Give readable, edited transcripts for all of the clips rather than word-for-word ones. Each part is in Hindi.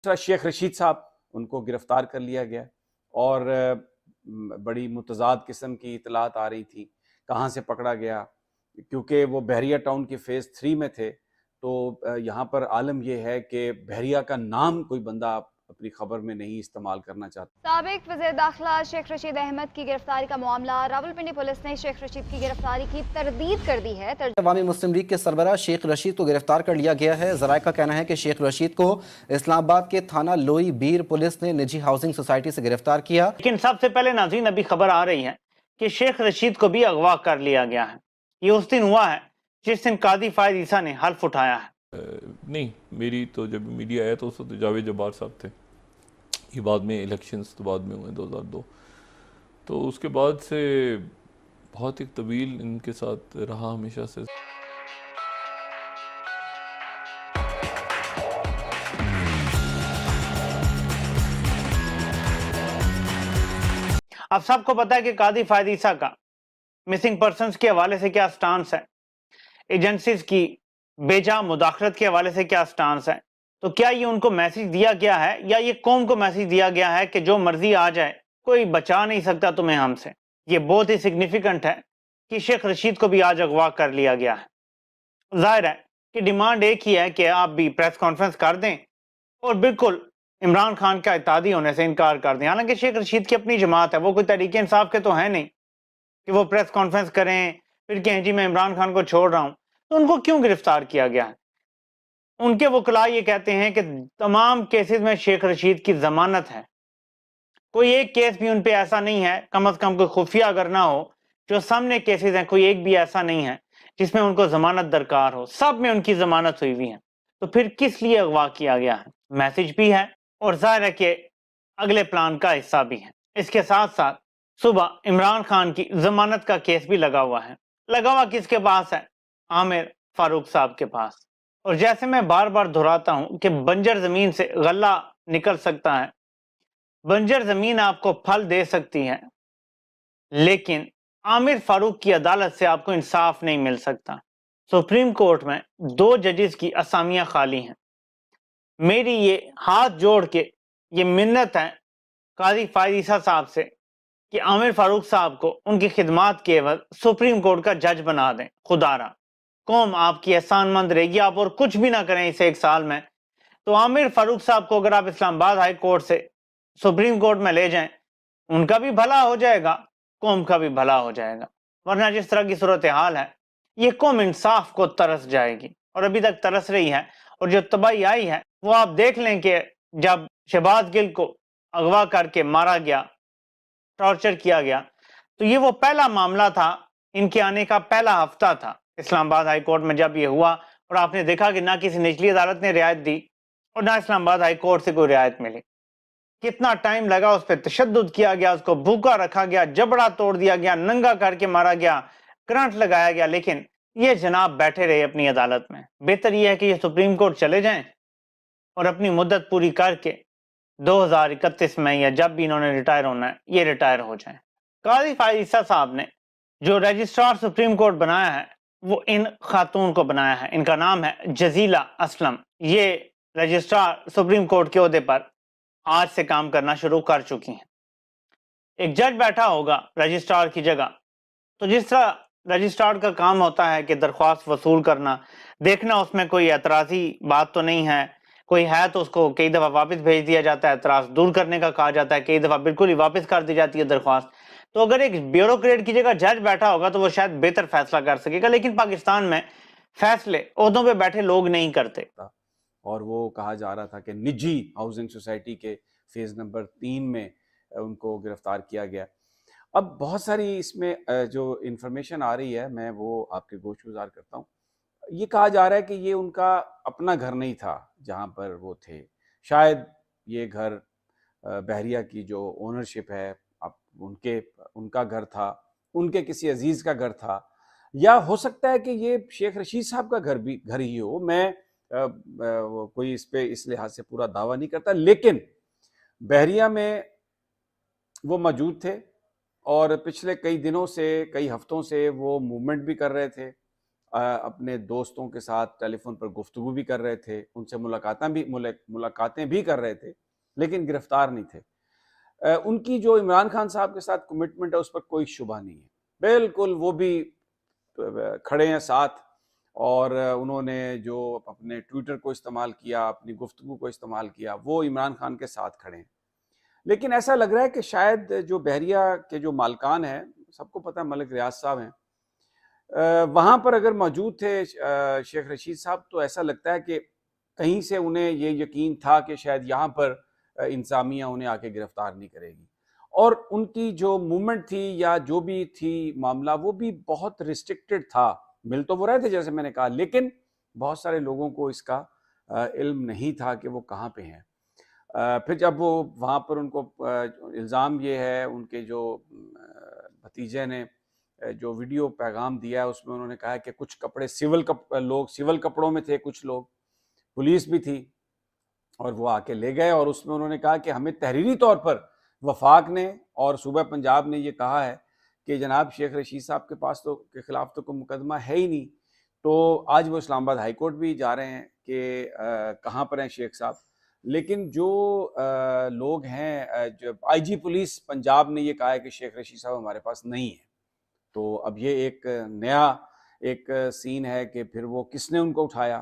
दूसरा शेख रशीद साहब, उनको गिरफ्तार कर लिया गया और बड़ी मुतज़ाद किस्म की इतलात आ रही थी कहाँ से पकड़ा गया, क्योंकि वो बहरिया टाउन के फ़ेज़ 3 में थे। तो यहाँ पर आलम यह है कि बहरिया का नाम कोई बंदा अपनी खबर में नहीं इस्तेमाल करना चाहता। साबिक वज़ीर दाखिला शेख रशीद अहमद की गिरफ्तारी का मामला, रावलपिंडी पुलिस ने शेख रशीद की गिरफ्तारी की तरदीद कर दी है। अवामी मुस्लिम लीग के सरबराह शेख रशीद को गिरफ्तार कर लिया गया है। ज़राए का कहना है कि शेख रशीद को इस्लामाबाद के थाना लोई बीर पुलिस ने निजी हाउसिंग सोसाइटी से गिरफ्तार किया। लेकिन सबसे पहले नाज़रीन अभी खबर आ रही है कि शेख रशीद को भी अगवा कर लिया गया है। ये उस दिन हुआ है जिस दिन कादी फायद ईसा ने हल्फ उठाया है। नहीं, मेरी तो जब मीडिया आया तो उस वक्त जावेद जब्बार साहब थे। ये बाद में इलेक्शंस तो बाद में हुए 2002, तो उसके बाद से बहुत एक तवील इनके साथ रहा हमेशा से। अब सबको पता है कि कादी फायद ईसा का मिसिंग पर्सनस के हवाले से क्या स्टांस है, एजेंसीज की बेजा मुदाखलत के हवाले से क्या स्टांस है। तो क्या ये उनको मैसेज दिया गया है या ये कौम को मैसेज दिया गया है कि जो मर्जी आ जाए, कोई बचा नहीं सकता तुम्हें हमसे। ये बहुत ही सिग्निफिकेंट है कि शेख रशीद को भी आज अगवा कर लिया गया है। जाहिर है कि डिमांड एक ही है कि आप भी प्रेस कॉन्फ्रेंस कर दें और बिल्कुल इमरान खान का इत्तेहादी होने से इनकार कर दें। हालांकि शेख रशीद की अपनी जमात है, वो कोई तहरीक इंसाफ के तो है नहीं कि वो प्रेस कॉन्फ्रेंस करें फिर कहें जी मैं इमरान खान को छोड़ रहा हूं। तो उनको क्यों गिरफ्तार किया गया है? उनके वकला ये कहते हैं कि तमाम केसेस में शेख रशीद की जमानत है, कोई एक केस भी उन पे ऐसा नहीं है, कम से कम कोई खुफिया अगर ना हो, जो सामने केसेस हैं कोई एक भी ऐसा नहीं है जिसमें उनको जमानत दरकार हो, सब में उनकी जमानत हुई हुई है। तो फिर किस लिए अगवा किया गया है? मैसेज भी है और जाहिर है कि अगले प्लान का हिस्सा भी है। इसके साथ साथ सुबह इमरान खान की जमानत का केस भी लगा हुआ है। लगा हुआ किसके पास है? आमिर फारूक साहब के पास। और जैसे मैं बार बार दोहराता हूं कि बंजर जमीन से गल्ला निकल सकता है, बंजर जमीन आपको फल दे सकती है, लेकिन आमिर फारूक की अदालत से आपको इंसाफ नहीं मिल सकता। सुप्रीम कोर्ट में 2 जजेस की असामियां खाली हैं। मेरी ये हाथ जोड़ के ये मिन्नत है काजी फायद ईसा साहब से कि आमिर फारूक साहब को उनकी खिदमात के एवज सुप्रीम कोर्ट का जज बना दें। खुदारा कौम आपकी एहसानमंद रहेगी, आप और कुछ भी ना करें इस 1 साल में, तो आमिर फारूक साहब को अगर आप इस्लामाबाद हाई कोर्ट से सुप्रीम कोर्ट में ले जाएं, उनका भी भला हो जाएगा, कौम का भी भला हो जाएगा। वरना जिस तरह की सूरत हाल है, ये कौम इंसाफ को तरस जाएगी और अभी तक तरस रही है। और जो तबाही आई है वो आप देख लें कि जब शहबाज गिल को अगवा करके मारा गया, टॉर्चर किया गया, तो ये वो पहला मामला था, इनके आने का पहला हफ्ता था इस्लामाबाद हाई कोर्ट में जब ये हुआ। और आपने देखा कि ना किसी निचली अदालत ने रियायत दी और ना इस्लामाबाद हाई कोर्ट से कोई रियायत मिली। कितना टाइम लगा, उस पर तशद्दुद किया गया, उसको भूखा रखा गया, जबड़ा तोड़ दिया गया, नंगा करके मारा गया, करंट लगाया गया, लेकिन ये जनाब बैठे रहे अपनी अदालत में। बेहतर यह है कि ये सुप्रीम कोर्ट चले जाएं और अपनी मुद्दत पूरी करके 2031 में या जब भी इन्होंने रिटायर होना है, ये रिटायर हो जाएं। काजी फायद ईसा साहब ने जो रजिस्ट्रार सुप्रीम कोर्ट बनाया है वो इन खातून को बनाया है। इनका नाम है जजीला असलम। ये रजिस्ट्रार सुप्रीम कोर्ट के ओहदे पर आज से काम करना शुरू कर चुकी हैं। एक जज बैठा होगा रजिस्ट्रार की जगह, तो जिस तरह रजिस्ट्रार का काम होता है कि दरख्वास्त वसूल करना, देखना उसमें कोई एतराजी बात तो नहीं है, कोई है तो उसको कई दफ़ा वापस भेज दिया जाता है, एतराज दूर करने का कहा जाता है, कई दफ़ा बिल्कुल ही वापस कर दी जाती है दरख्वास्त। तो अगर एक ब्यूरोक्रेट की जगह जज बैठा होगा तो वो शायद बेहतर फैसला कर सकेगा, लेकिन पाकिस्तान में फैसले ओहदों पे बैठे लोग नहीं करते। और वो कहा जा रहा था कि निजी हाउसिंग सोसाइटी के फेज़ नंबर 3 में उनको गिरफ्तार किया गया। अब बहुत सारी इसमें जो इन्फॉर्मेशन आ रही है, मैं वो आपके गोशगुजार करता हूँ। ये कहा जा रहा है कि ये उनका अपना घर नहीं था जहाँ पर वो थे, शायद ये घर बहरिया की जो ओनरशिप है अब उनका घर था, उनके किसी अजीज़ का घर था, या हो सकता है कि ये शेख रशीद साहब का घर ही हो। मैं कोई इस पे इस लिहाज से पूरा दावा नहीं करता, लेकिन बहरिया में वो मौजूद थे और पिछले कई दिनों से, कई हफ्तों से वो मूवमेंट भी कर रहे थे अपने दोस्तों के साथ टेलीफोन पर गुफ्तगू भी कर रहे थे, उनसे मुलाकातें भी कर रहे थे, लेकिन गिरफ्तार नहीं थे। उनकी जो इमरान खान साहब के साथ कमिटमेंट है उस पर कोई शुबा नहीं है, बिल्कुल वो भी खड़े हैं साथ। और उन्होंने जो अपने ट्विटर को इस्तेमाल किया, अपनी गुफ्तगू को इस्तेमाल किया, वो इमरान खान के साथ खड़े हैं। लेकिन ऐसा लग रहा है कि शायद जो बहरिया के जो मालकान हैं, सबको पता है मलिक रियाज साहब हैं, वहाँ पर अगर मौजूद थे शेख रशीद साहब, तो ऐसा लगता है कि कहीं से उन्हें ये यकीन था कि शायद यहाँ पर इंतज़ामिया उन्हें आके गिरफ्तार नहीं करेगी। और उनकी जो मूवमेंट थी या जो भी थी मामला, वो भी बहुत रिस्ट्रिक्टेड था। मिल तो वो रहे थे जैसे मैंने कहा, लेकिन बहुत सारे लोगों को इसका इल्म नहीं था कि वो कहाँ पे हैं। फिर जब वो वहाँ पर उनको इल्ज़ाम ये है, उनके जो भतीजे ने जो वीडियो पैगाम दिया है उसमें उन्होंने कहा है कि कुछ कपड़े सिविल कपड़ों में थे, कुछ लोग पुलिस भी थी, और वो आके ले गए। और उसमें उन्होंने कहा कि हमें तहरीरी तौर पर वफाक ने और सूबा पंजाब ने ये कहा है कि जनाब शेख रशीद साहब के पास तो के खिलाफ तो कोई मुकदमा है ही नहीं। तो आज वो इस्लामाबाद हाई कोर्ट भी जा रहे हैं कि कहाँ पर हैं शेख साहब। लेकिन जो लोग हैं, जो आईजी पुलिस पंजाब ने ये कहा है कि शेख रशीद साहब हमारे पास नहीं है। तो अब ये एक नया एक सीन है कि फिर वो किसने उनको उठाया,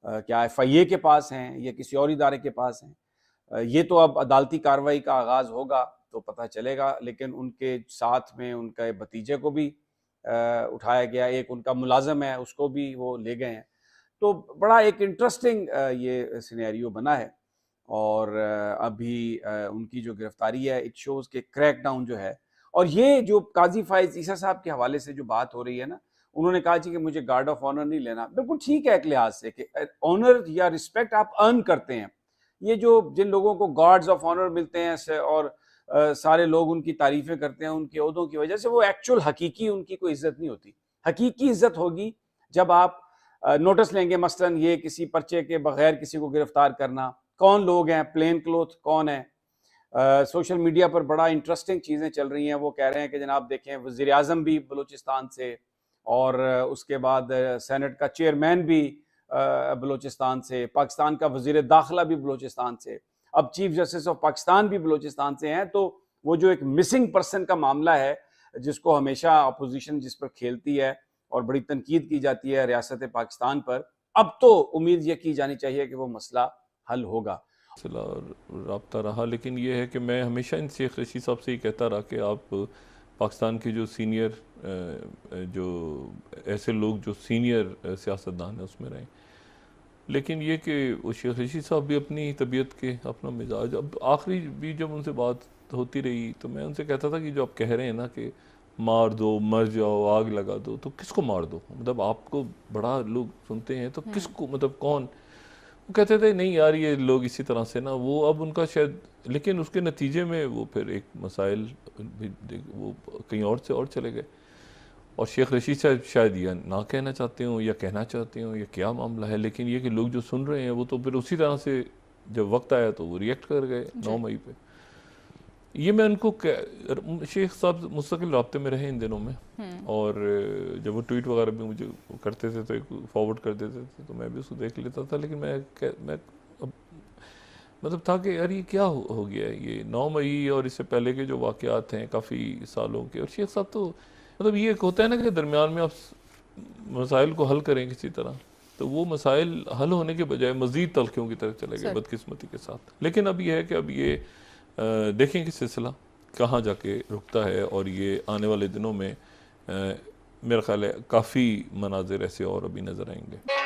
क्या FIA के पास हैं या किसी और इदारे के पास हैं, ये तो अब अदालती कार्रवाई का आगाज़ होगा तो पता चलेगा। लेकिन उनके साथ में उनके भतीजे को भी उठाया गया, एक उनका मुलाजम है उसको भी वो ले गए हैं। तो बड़ा एक इंटरेस्टिंग ये सिनेरियो बना है। और अभी उनकी जो गिरफ्तारी है, इट शोज़ के क्रैक डाउन जो है। और ये जो काजी फाइज ईसा साहब के हवाले से जो बात हो रही है ना, उन्होंने कहा जी कि मुझे गार्ड ऑफ ऑनर नहीं लेना। बिल्कुल ठीक है एक लिहाज से कि ऑनर या रिस्पेक्ट आप अर्न करते हैं। ये जो जिन लोगों को गार्ड्स ऑफ ऑनर मिलते हैं और सारे लोग उनकी तारीफें करते हैं उनके ओहदों की वजह से, वो एक्चुअल हकीकी उनकी कोई इज्जत नहीं होती। हकीकी इज्जत होगी जब आप नोटिस लेंगे, मसलन ये किसी पर्चे के बगैर किसी को गिरफ्तार करना, कौन लोग हैं, प्लेन क्लोथ कौन है। सोशल मीडिया पर बड़ा इंटरेस्टिंग चीज़ें चल रही हैं। वो कह रहे हैं कि जनाब देखें वज़ीर आज़म भी बलूचिस्तान से, और उसके बाद सेनेट का चेयरमैन भी बलूचिस्तान से, पाकिस्तान का वज़ीर दाखिला भी बलूचिस्तान से, अब चीफ जस्टिस ऑफ पाकिस्तान भी बलूचिस्तान से हैं। तो वो जो एक मिसिंग पर्सन का मामला है, जिसको हमेशा अपोजिशन जिस पर खेलती है और बड़ी तनकीद की जाती है रियासत पाकिस्तान पर, अब तो उम्मीद ये की जानी चाहिए कि वो मसला हल होगा। रब्ता रहा। लेकिन ये है कि मैं हमेशा इन शेख रशीद साहब से ही कहता रहा कि आप पाकिस्तान के जो सीनियर जो ऐसे लोग जो सीनियर सियासतदान हैं उसमें रहें। लेकिन ये कि वो शेख रशीद साहब भी अपनी तबीयत के अपना मिजाज, अब आखिरी भी जब उनसे बात होती रही तो मैं उनसे कहता था कि जो आप कह रहे हैं ना कि मार दो, मर जाओ, आग लगा दो, तो किसको मार दो? मतलब आपको बड़ा लोग सुनते हैं तो किसको, मतलब कौन? वो कहते थे नहीं यार ये लोग इसी तरह से ना, वो अब उनका शायद, लेकिन उसके नतीजे में वो फिर एक मसाइल भी वो कहीं और से और चले गए। और शेख रशीद साहब शायद यह ना कहना चाहते हो या कहना चाहते हो, ये क्या मामला है, लेकिन ये कि लोग जो सुन रहे हैं वो तो फिर उसी तरह से जब वक्त आया तो वो रिएक्ट कर गए 9 मई पे। ये मैं उनको शेख साहब मुस्तकिल राब्ते में रहे इन दिनों में, और जब वो ट्वीट वगैरह भी मुझे करते थे तो एक फॉरवर्ड कर देते थे तो मैं भी उसको देख लेता था। लेकिन मैं मतलब था कि यार ये क्या हो गया है, ये 9 मई और इससे पहले के जो वाक़यात हैं काफ़ी सालों के। और शेख साहब तो मतलब ये होता है ना कि दरमियान में आप मसाइल को हल करें किसी तरह, तो वो मसाइल हल होने के बजाय मज़ीद तलखियों की तरफ चले गए बदकिस्मती के साथ। लेकिन अब ये है कि अब ये देखें कि सिलसिला कहाँ जाके रुकता है, और ये आने वाले दिनों में मेरा ख्याल है काफ़ी मनाजिर ऐसे और अभी नज़र आएंगे।